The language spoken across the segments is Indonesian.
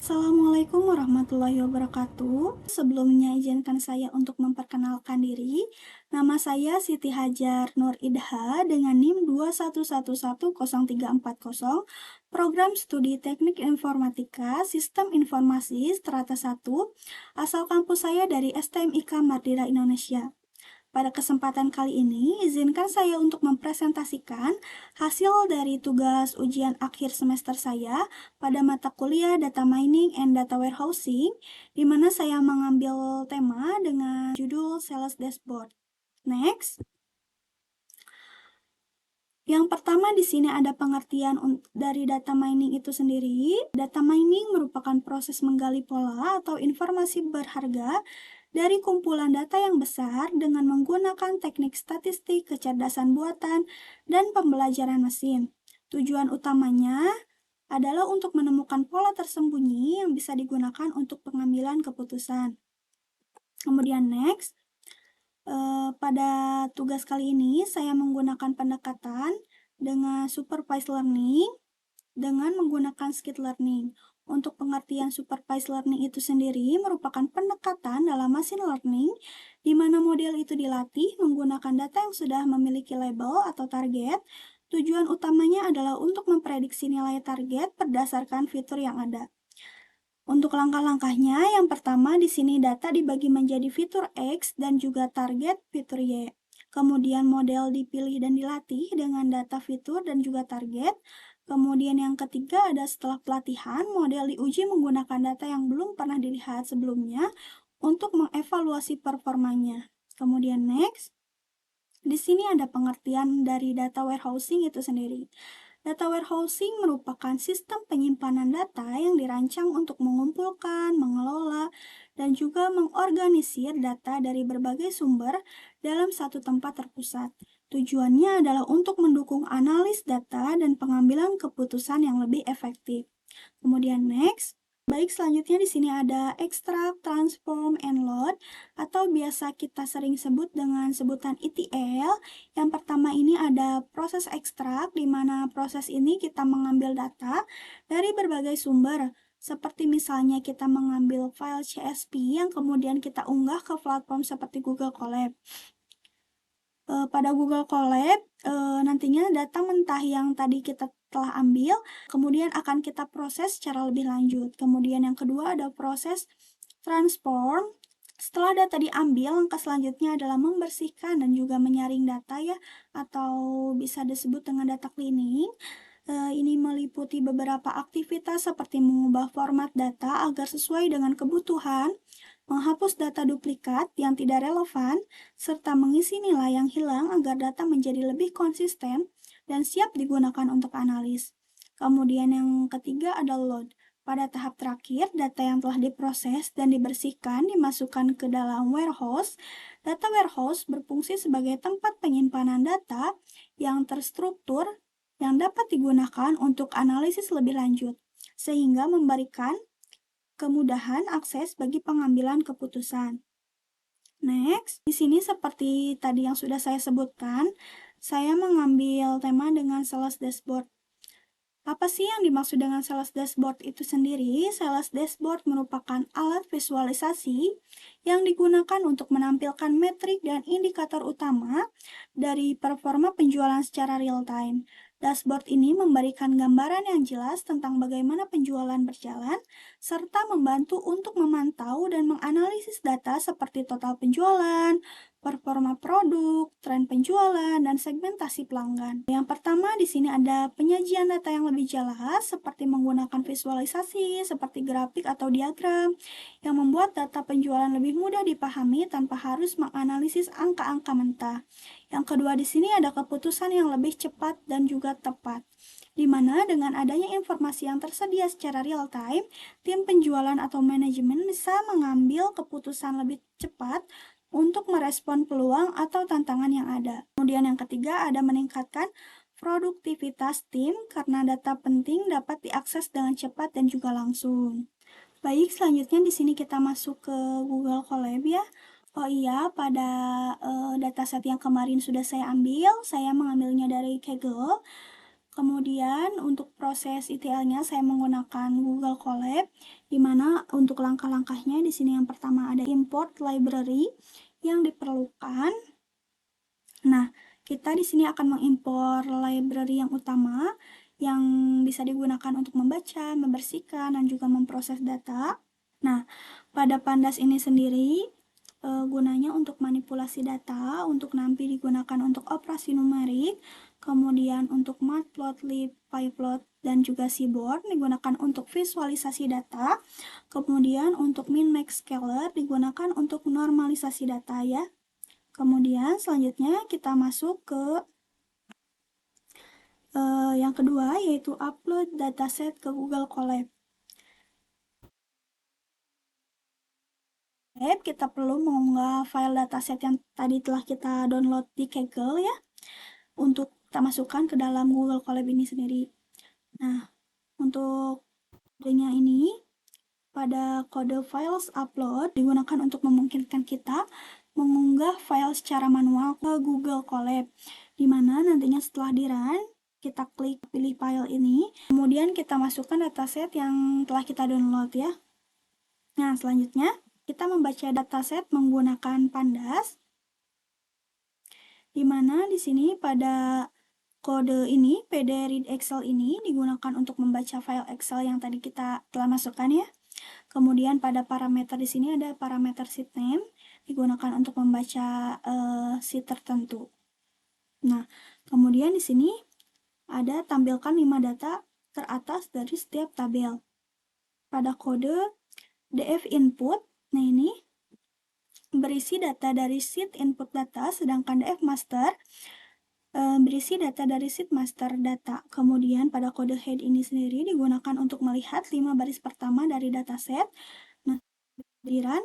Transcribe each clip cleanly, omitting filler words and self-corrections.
Assalamualaikum warahmatullahi wabarakatuh. Sebelumnya izinkan saya untuk memperkenalkan diri. Nama saya Siti Hajar Nur Idha dengan NIM 211103440, Program Studi Teknik Informatika Sistem Informasi Strata 1, asal kampus saya dari STMIK Mardira Indonesia. Pada kesempatan kali ini, izinkan saya untuk mempresentasikan hasil dari tugas ujian akhir semester saya pada mata kuliah Data Mining and Data Warehousing, di mana saya mengambil tema dengan judul Sales Dashboard. Next. Yang pertama di sini ada pengertian dari data mining itu sendiri. Data mining merupakan proses menggali pola atau informasi berharga dari kumpulan data yang besar dengan menggunakan teknik statistik, kecerdasan buatan, dan pembelajaran mesin. Tujuan utamanya adalah untuk menemukan pola tersembunyi yang bisa digunakan untuk pengambilan keputusan. Kemudian next. Pada tugas kali ini, saya menggunakan pendekatan dengan supervised learning dengan menggunakan skilled learning. Untuk pengertian supervised learning itu sendiri merupakan pendekatan dalam machine learning di mana model itu dilatih menggunakan data yang sudah memiliki label atau target. Tujuan utamanya adalah untuk memprediksi nilai target berdasarkan fitur yang ada. Untuk langkah-langkahnya, yang pertama di sini data dibagi menjadi fitur X dan juga target fitur Y. Kemudian model dipilih dan dilatih dengan data fitur dan juga target. Kemudian yang ketiga ada setelah pelatihan, model diuji menggunakan data yang belum pernah dilihat sebelumnya untuk mengevaluasi performanya. Kemudian next. Di sini ada pengertian dari data warehousing itu sendiri. Data warehousing merupakan sistem penyimpanan data yang dirancang untuk mengumpulkan, mengelola, dan juga mengorganisir data dari berbagai sumber dalam satu tempat terpusat. Tujuannya adalah untuk mendukung analis data dan pengambilan keputusan yang lebih efektif. Kemudian next. Baik, selanjutnya di sini ada extract, transform, and load, atau biasa kita sering sebut dengan sebutan ETL. Yang pertama ini ada proses ekstrak, di mana proses ini kita mengambil data dari berbagai sumber, seperti misalnya kita mengambil file CSV yang kemudian kita unggah ke platform seperti Google Colab. Pada Google Colab, nantinya data mentah yang tadi kita telah ambil, kemudian akan kita proses secara lebih lanjut. Kemudian yang kedua ada proses transform. Setelah data diambil, langkah selanjutnya adalah membersihkan dan juga menyaring data ya, atau bisa disebut dengan data cleaning. Ini meliputi beberapa aktivitas seperti mengubah format data agar sesuai dengan kebutuhan, menghapus data duplikat yang tidak relevan, serta mengisi nilai yang hilang agar data menjadi lebih konsisten dan siap digunakan untuk analis. Kemudian yang ketiga ada load. Pada tahap terakhir, data yang telah diproses dan dibersihkan dimasukkan ke dalam warehouse. Data warehouse berfungsi sebagai tempat penyimpanan data yang terstruktur yang dapat digunakan untuk analisis lebih lanjut, sehingga memberikan kemudahan akses bagi pengambilan keputusan. Next, di sini seperti tadi yang sudah saya sebutkan, saya mengambil tema dengan sales dashboard. Apa sih yang dimaksud dengan sales dashboard itu sendiri? Sales dashboard merupakan alat visualisasi yang digunakan untuk menampilkan metrik dan indikator utama dari performa penjualan secara real time. Dashboard ini memberikan gambaran yang jelas tentang bagaimana penjualan berjalan, serta membantu untuk memantau dan menganalisis data seperti total penjualan, performa produk, tren penjualan, dan segmentasi pelanggan. Yang pertama di sini ada penyajian data yang lebih jelas seperti menggunakan visualisasi seperti grafik atau diagram yang membuat data penjualan lebih mudah dipahami tanpa harus menganalisis angka-angka mentah. Yang kedua di sini ada keputusan yang lebih cepat dan juga tepat, di mana dengan adanya informasi yang tersedia secara real time, tim penjualan atau manajemen bisa mengambil keputusan lebih cepat untuk merespon peluang atau tantangan yang ada. Kemudian yang ketiga ada meningkatkan produktivitas tim karena data penting dapat diakses dengan cepat dan juga langsung. Baik, selanjutnya di sini kita masuk ke Google Colab ya. Oh iya, pada dataset yang kemarin sudah saya ambil, saya mengambilnya dari Kaggle. Kemudian untuk proses ETL-nya saya menggunakan Google Colab, di mana untuk langkah-langkahnya di sini yang pertama ada import library yang diperlukan. Nah, kita di sini akan mengimpor library yang utama yang bisa digunakan untuk membaca, membersihkan, dan juga memproses data. Nah, pada Pandas ini sendiri gunanya untuk manipulasi data, untuk nanti digunakan untuk operasi numerik, kemudian untuk matplotlib, pyplot, dan juga seaborn digunakan untuk visualisasi data, kemudian untuk min-max scaler digunakan untuk normalisasi data ya. Kemudian selanjutnya kita masuk ke yang kedua, yaitu upload dataset ke Google Colab. Kita perlu mengunggah file dataset yang tadi telah kita download di Kaggle ya, untuk kita masukkan ke dalam Google Colab ini sendiri. Nah, untuk kodenya ini, pada kode files upload digunakan untuk memungkinkan kita mengunggah file secara manual ke Google Colab, di mana nantinya setelah di-run, kita klik pilih file ini, kemudian kita masukkan dataset yang telah kita download ya. Nah, selanjutnya kita membaca dataset menggunakan Pandas, di mana di sini pada kode ini, pd read Excel ini digunakan untuk membaca file Excel yang tadi kita telah masukkan ya. Kemudian pada parameter di sini ada parameter sheet name digunakan untuk membaca sheet tertentu. Nah, kemudian di sini ada tampilkan 5 data teratas dari setiap tabel. Pada kode df input, nah ini berisi data dari sheet input data, sedangkan df master berisi data dari sheet master data. Kemudian pada kode head ini sendiri digunakan untuk melihat 5 baris pertama dari dataset. Nah, di run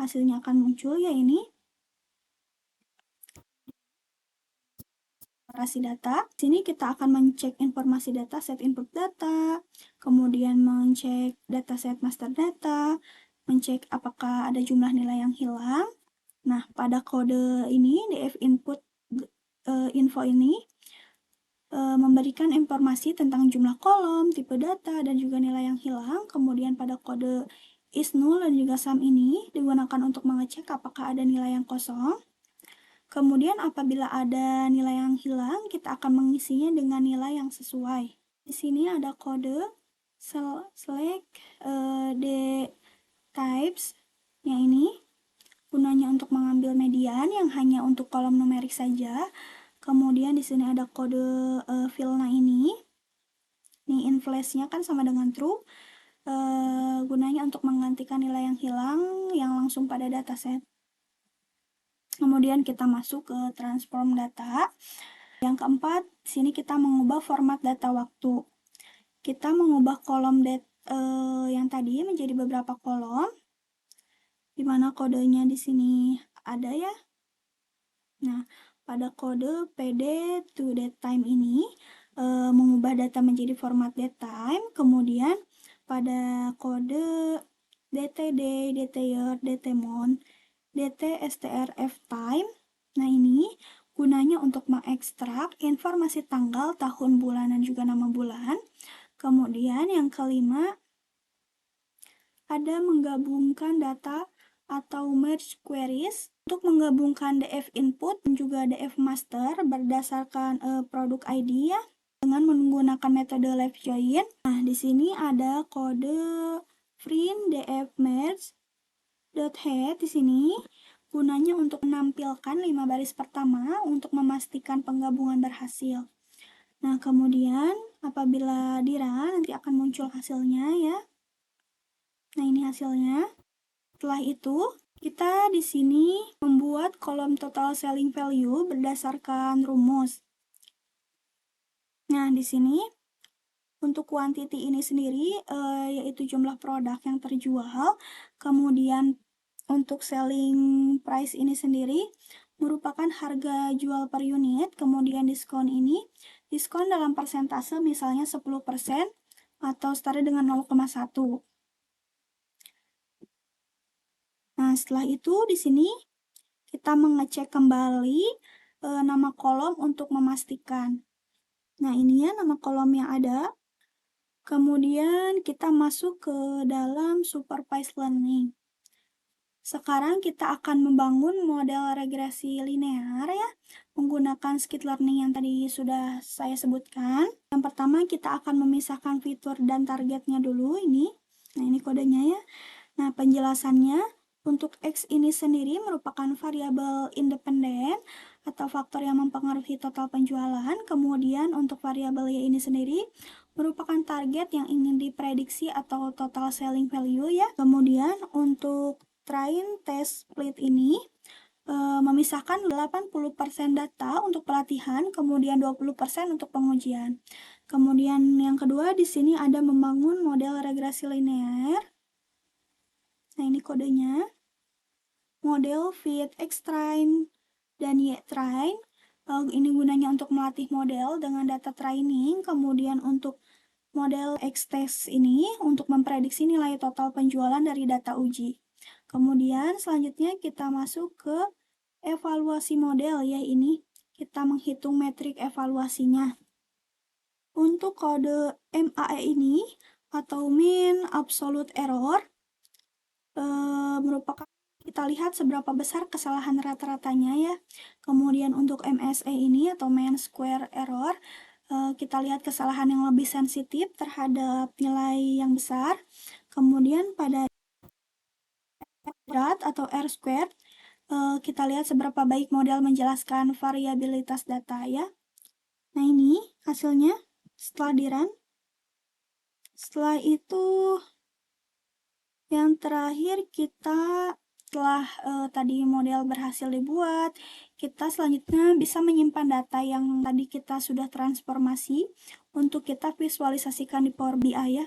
hasilnya akan muncul ya ini. Informasi data. Di sini kita akan mencek informasi data set input data, kemudian mengecek dataset master data, mencek apakah ada jumlah nilai yang hilang. Nah, pada kode ini df input info ini memberikan informasi tentang jumlah kolom, tipe data, dan juga nilai yang hilang. Kemudian pada kode is null dan juga sum ini digunakan untuk mengecek apakah ada nilai yang kosong. Kemudian apabila ada nilai yang hilang, kita akan mengisinya dengan nilai yang sesuai. Di sini ada kode select d types yang ini gunanya untuk mengambil median yang hanya untuk kolom numerik saja. Kemudian di sini ada kode fill-nya ini in flash-nya kan sama dengan true. Gunanya untuk menggantikan nilai yang hilang yang langsung pada dataset. Kemudian kita masuk ke transform data. Yang keempat, di sini kita mengubah format data waktu. Kita mengubah kolom yang tadi menjadi beberapa kolom, di mana kodenya di sini ada ya. Nah, pada kode pd to datetime ini mengubah data menjadi format datetime. Kemudian pada kode dtday, dtyear, dtmonth, dtstrftime. Nah, ini gunanya untuk mengekstrak informasi tanggal, tahun, bulan, dan juga nama bulan. Kemudian yang kelima, ada menggabungkan data atau merge queries untuk menggabungkan df input dan juga df master berdasarkan produk ID ya, dengan menggunakan metode left join. Nah, di sini ada kode print df merge .head di sini gunanya untuk menampilkan 5 baris pertama untuk memastikan penggabungan berhasil. Nah, kemudian apabila di-run nanti akan muncul hasilnya ya. Nah, ini hasilnya. Setelah itu, kita di sini membuat kolom total selling value berdasarkan rumus. Nah, di sini untuk quantity ini sendiri yaitu jumlah produk yang terjual. Kemudian untuk selling price ini sendiri merupakan harga jual per unit. Kemudian diskon ini, diskon dalam persentase misalnya 10% atau setara dengan 0,1. Nah, setelah itu di sini kita mengecek kembali nama kolom untuk memastikan. Nah, ini ya nama kolom yang ada. Kemudian kita masuk ke dalam supervised learning. Sekarang kita akan membangun model regresi linear ya, menggunakan skit learning yang tadi sudah saya sebutkan. Yang pertama kita akan memisahkan fitur dan targetnya dulu ini. Nah, ini kodenya ya. Nah, penjelasannya untuk X ini sendiri merupakan variabel independen atau faktor yang mempengaruhi total penjualan. Kemudian untuk variabel Y ini sendiri merupakan target yang ingin diprediksi atau total selling value ya. Kemudian untuk train test split ini memisahkan 80% data untuk pelatihan, kemudian 20% untuk pengujian. Kemudian yang kedua di sini ada membangun model regresi linear. Nah, ini kodenya. Model fit X train dan Y train. Ini gunanya untuk melatih model dengan data training. Kemudian untuk model X test ini untuk memprediksi nilai total penjualan dari data uji. Kemudian selanjutnya kita masuk ke evaluasi model ya, ini kita menghitung metrik evaluasinya. Untuk kode MAE ini atau mean absolute error merupakan kita lihat seberapa besar kesalahan rata-ratanya ya. Kemudian untuk MSE ini atau mean square error kita lihat kesalahan yang lebih sensitif terhadap nilai yang besar. Kemudian pada R atau R squared kita lihat seberapa baik model menjelaskan variabilitas data ya. Nah, ini hasilnya setelah di-run. Setelah itu yang terakhir kita setelah tadi model berhasil dibuat, kita selanjutnya bisa menyimpan data yang tadi kita sudah transformasi untuk kita visualisasikan di Power BI ya.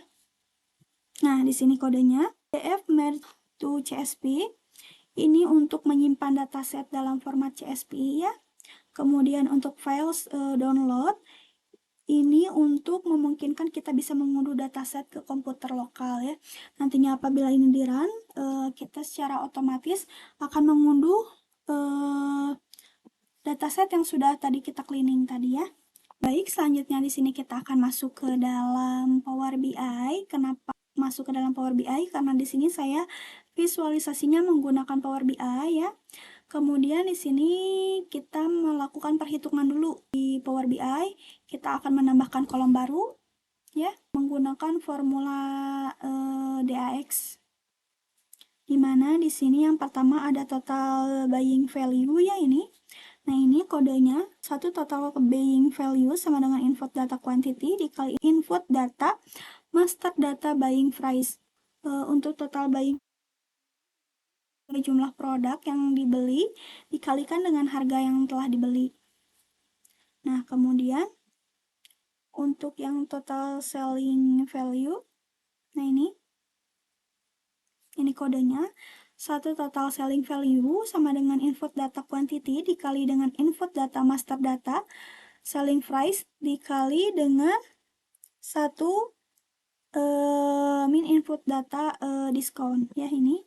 Nah, di sini kodenya PDF merge to CSV. Ini untuk menyimpan dataset dalam format CSV ya. Kemudian untuk files download, ini untuk memungkinkan kita bisa mengunduh dataset ke komputer lokal ya. Nantinya apabila ini di-run, kita secara otomatis akan mengunduh dataset yang sudah tadi kita cleaning tadi ya. Baik, selanjutnya di sini kita akan masuk ke dalam Power BI. Kenapa masuk ke dalam Power BI? Karena di sini saya visualisasinya menggunakan Power BI ya. Kemudian di sini kita melakukan perhitungan dulu di Power BI. Kita akan menambahkan kolom baru ya menggunakan formula DAX. Dimana di sini yang pertama ada total buying value ya ini. Nah, ini kodenya satu total buying value sama dengan input data quantity dikali input data master data buying price. Untuk total buying jumlah produk yang dibeli dikalikan dengan harga yang telah dibeli. Nah, kemudian untuk yang total selling value, nah ini kodenya. Satu total selling value sama dengan input data quantity dikali dengan input data master data selling price dikali dengan satu min input data discount ya ini.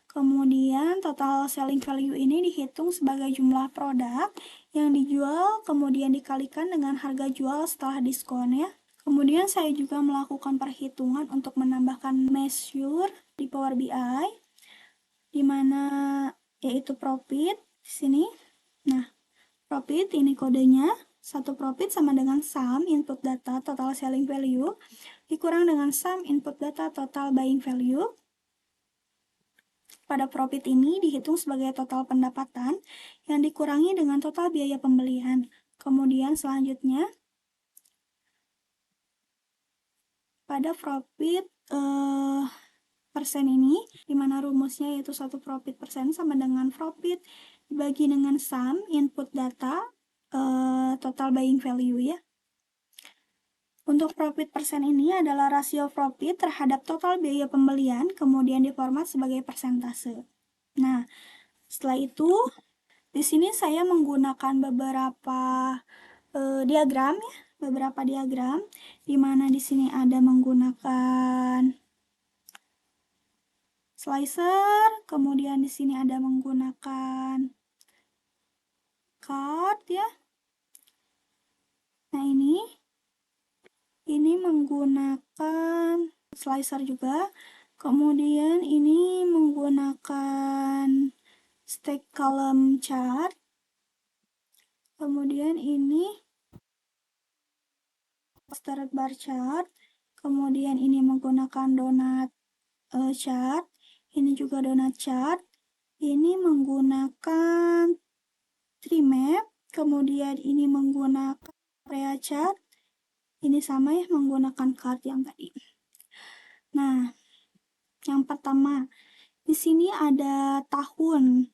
Kemudian total selling value ini dihitung sebagai jumlah produk yang dijual kemudian dikalikan dengan harga jual setelah diskon ya. Kemudian saya juga melakukan perhitungan untuk menambahkan measure di Power BI di mana yaitu profit di sini. Nah, profit ini kodenya satu profit sama dengan sum input data total selling value dikurang dengan sum input data total buying value. Pada profit ini dihitung sebagai total pendapatan yang dikurangi dengan total biaya pembelian. Kemudian selanjutnya pada profit persen ini, dimana rumusnya yaitu satu profit persen sama dengan profit dibagi dengan sum input data total buying value ya. Untuk profit persen ini adalah rasio profit terhadap total biaya pembelian, kemudian diformat sebagai persentase. Nah, setelah itu di sini saya menggunakan beberapa diagram ya, di mana di sini ada menggunakan slicer, kemudian di sini ada menggunakan card ya. Nah, ini ini menggunakan slicer juga. Kemudian ini menggunakan stack column chart. Kemudian ini clustered bar chart. Kemudian ini menggunakan donut chart. Ini juga donut chart. Ini menggunakan tree map. Kemudian ini menggunakan area chart. Ini sama ya, menggunakan card yang tadi. Nah, yang pertama, di sini ada tahun.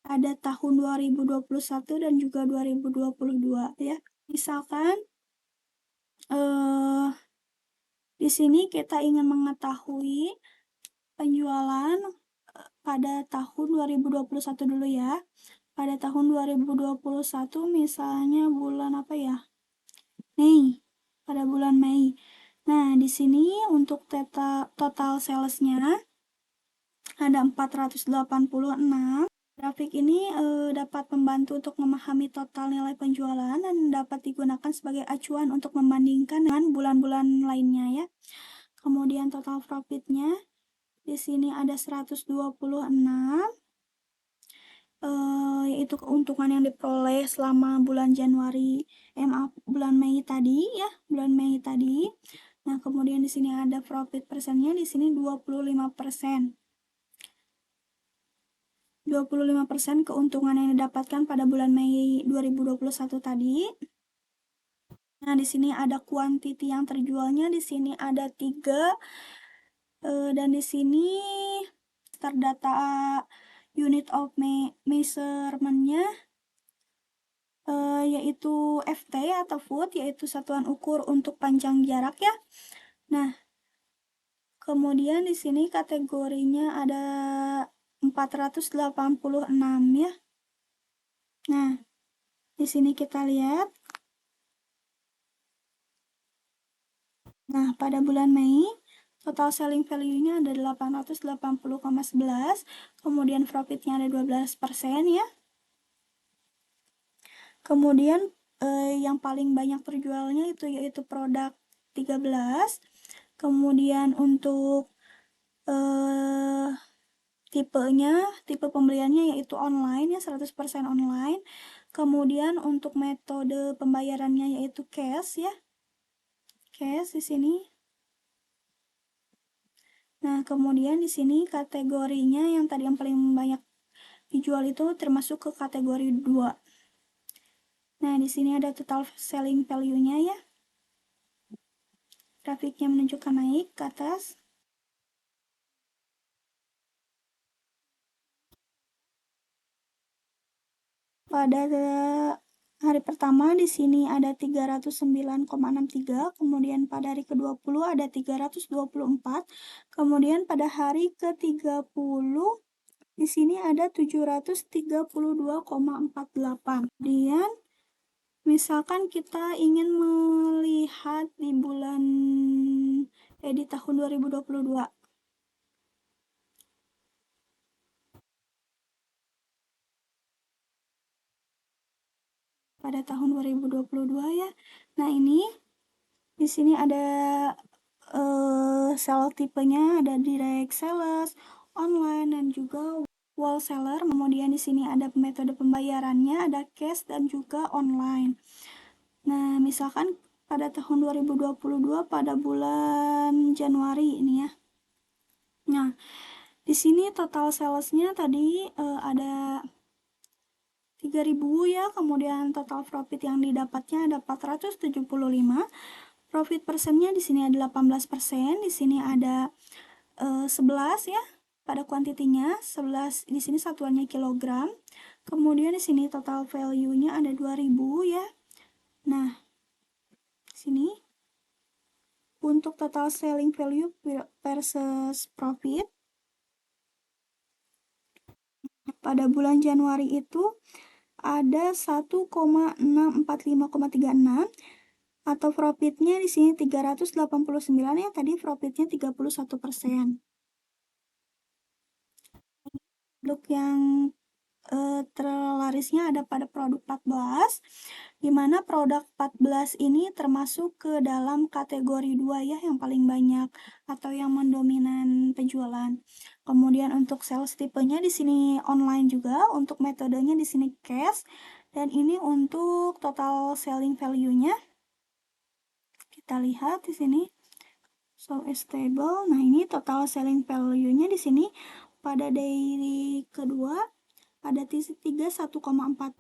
Ada tahun 2021 dan juga 2022 ya. Misalkan di sini kita ingin mengetahui penjualan pada tahun 2021 dulu ya. Pada tahun 2021 misalnya bulan apa ya? Mei. Pada bulan Mei. Nah, di sini untuk total salesnya ada 486. Grafik ini dapat membantu untuk memahami total nilai penjualan dan dapat digunakan sebagai acuan untuk membandingkan dengan bulan-bulan lainnya ya. Kemudian total profitnya di sini ada 126, yaitu keuntungan yang diperoleh selama bulan bulan Mei tadi ya, bulan Mei tadi. Nah, kemudian di sini ada profit persennya, di sini 25%. 25% keuntungan yang didapatkan pada bulan Mei 2021 tadi. Nah, di sini ada quantity yang terjualnya, di sini ada 3, dan di sini terdata unit of measurement-nya yaitu FT atau foot, yaitu satuan ukur untuk panjang jarak ya. Nah, kemudian di sini kategorinya ada 486 ya. Nah, di sini kita lihat. Nah, pada bulan Mei, total selling value-nya ada 880,11, kemudian profit-nya ada 12% ya. Kemudian yang paling banyak terjualnya itu yaitu produk 13. Kemudian untuk tipe pembeliannya yaitu online ya, 100% online. Kemudian untuk metode pembayarannya yaitu cash ya. Cash di sini. Nah, kemudian di sini kategorinya yang tadi yang paling banyak dijual itu termasuk ke kategori 2. Nah, di sini ada total selling value-nya ya. Grafiknya menunjukkan naik ke atas. Pada hari pertama di sini ada 309,63, kemudian pada hari ke-20 ada 324, kemudian pada hari ke-30 di sini ada 732,48. Kemudian misalkan kita ingin melihat di tahun 2022. Pada tahun 2022 ya. Nah, ini di sini ada sell tipenya, ada direct sales, online dan juga wholesaler. Kemudian di sini ada metode pembayarannya, ada cash dan juga online. Nah, misalkan pada tahun 2022 pada bulan Januari ini ya. Nah, di sini total salesnya tadi ada 3.000 ya, kemudian total profit yang didapatnya ada 475. Profit persennya di sini ada 18%, di sini ada 11 ya. Pada kuantitinya 11, di sini satuannya kilogram. Kemudian di sini total value-nya ada 2.000 ya. Nah, di sini untuk total selling value versus profit pada bulan Januari itu ada 1,645,36 atau profitnya di sini 389 ya, tadi profitnya 31%. Produk yang terlarisnya ada pada produk 14, di mana produk 14 ini termasuk ke dalam kategori 2 ya, yang paling banyak atau yang mendominan penjualan. Kemudian untuk sales tipenya di sini online juga, untuk metodenya di sini cash, dan ini untuk total selling value-nya. Kita lihat di sini. So stable. Nah, ini total selling value-nya di sini pada day kedua ada titik 3 1,4.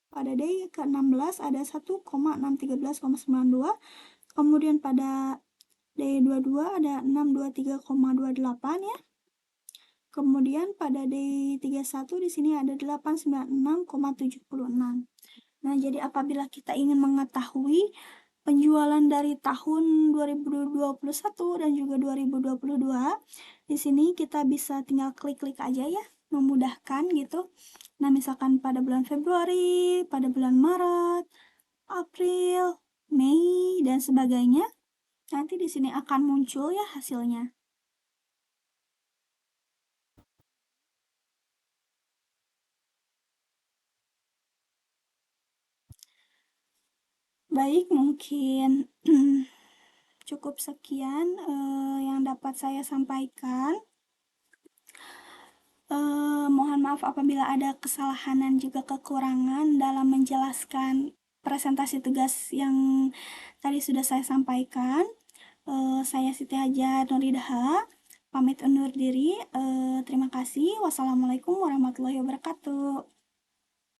Pada day ke-16 ada 1,613,92. Kemudian pada day 22 ada 623,28 ya. Kemudian pada day 31 di sini ada 896,76. Nah, jadi apabila kita ingin mengetahui penjualan dari tahun 2021 dan juga 2022, di sini kita bisa tinggal klik-klik aja ya, memudahkan gitu. Nah, misalkan pada bulan Februari, pada bulan Maret, April, Mei, dan sebagainya, nanti di sini akan muncul ya hasilnya. Baik, mungkin cukup sekian yang dapat saya sampaikan. Mohon maaf apabila ada kesalahan dan juga kekurangan dalam menjelaskan presentasi tugas yang tadi sudah saya sampaikan. Saya Siti Hajar Nuridaha, pamit undur diri. Terima kasih. Wassalamualaikum warahmatullahi wabarakatuh.